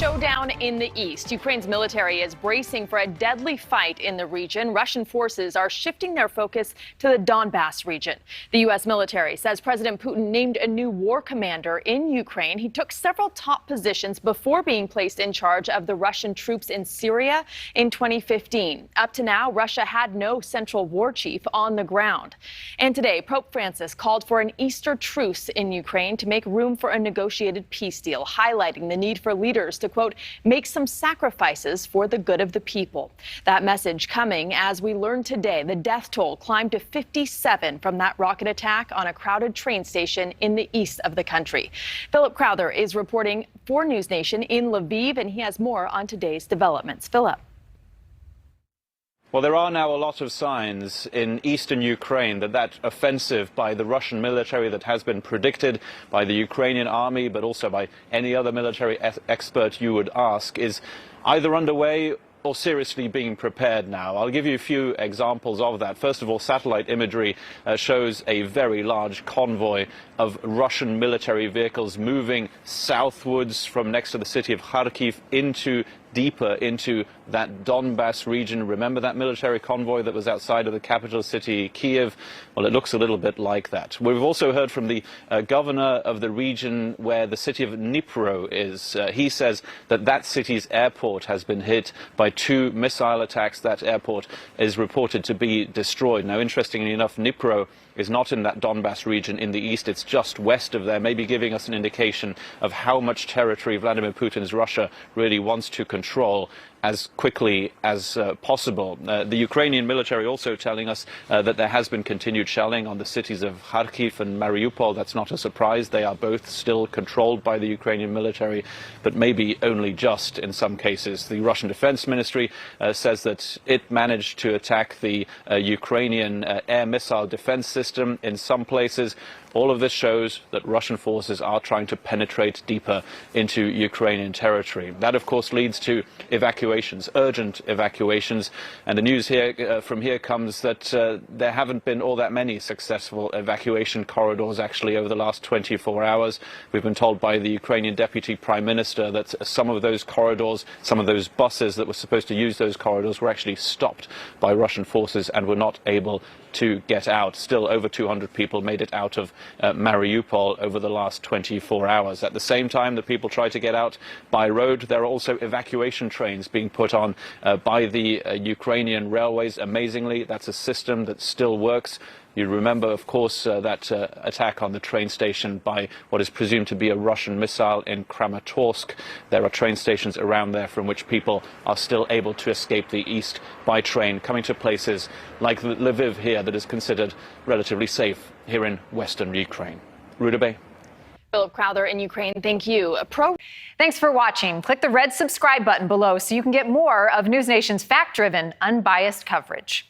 Showdown in the east. Ukraine's military is bracing for a deadly fight in the region. Russian forces are shifting their focus to the Donbass region. The U.S. military says President Putin named a new war commander in Ukraine. He took several top positions before being placed in charge of the Russian troops in Syria in 2015. Up to now, Russia had no central war chief on the ground. And today, Pope Francis called for an Easter truce in Ukraine to make room for a negotiated peace deal, highlighting the need for leaders to, quote, make some sacrifices for the good of the people. That message coming as we learned today the death toll climbed to 57 from that rocket attack on a crowded train station in the east of the country. Philip Crowther is reporting for NewsNation in Lviv, and he has more on today's developments. Philip. Well, there are now a lot of signs in eastern Ukraine that offensive by the Russian military that has been predicted by the Ukrainian army, but also by any other military expert you would ask, is either underway or seriously being prepared now. I'll give you a few examples of that. First of all, satellite imagery shows a very large convoy of Russian military vehicles moving southwards from next to the city of Kharkiv deeper into that Donbass region. Remember that military convoy that was outside of the capital city, Kiev? Well, it looks a little bit like that. We've also heard from the governor of the region where the city of Dnipro is. He says that city's airport has been hit by 2 missile attacks. That airport is reported to be destroyed. Now, interestingly enough, Dnipro is not in that Donbass region in the east. It's just west of there, maybe giving us an indication of how much territory Vladimir Putin's Russia really wants to control as quickly as possible. The Ukrainian military also telling us that there has been continued shelling on the cities of Kharkiv and Mariupol. That's not a surprise. They are both still controlled by the Ukrainian military, but maybe only just in some cases. The Russian Defense Ministry says that it managed to attack the Ukrainian air missile defense system in some places. All of this shows that Russian forces are trying to penetrate deeper into Ukrainian territory. That, of course, leads to evacuations, urgent evacuations. And the news here from here comes that there haven't been all that many successful evacuation corridors, actually, over the last 24 hours. We've been told by the Ukrainian Deputy Prime Minister that some of those corridors, some of those buses that were supposed to use those corridors were actually stopped by Russian forces and were not able to get out. Still, over 200 people made it out of Mariupol over the last 24 hours. At the same time that people try to get out by road, there are also evacuation trains being put on by the Ukrainian railways. Amazingly, that's a system that still works. You remember, of course, that attack on the train station by what is presumed to be a Russian missile in Kramatorsk. There are train stations around there from which people are still able to escape the east by train, coming to places like Lviv here that is considered relatively safe here in western Ukraine. Rudabe. Philip Crowther in Ukraine, thank you. Thanks for watching. Click the red subscribe button below so you can get more of NewsNation's fact-driven, unbiased coverage.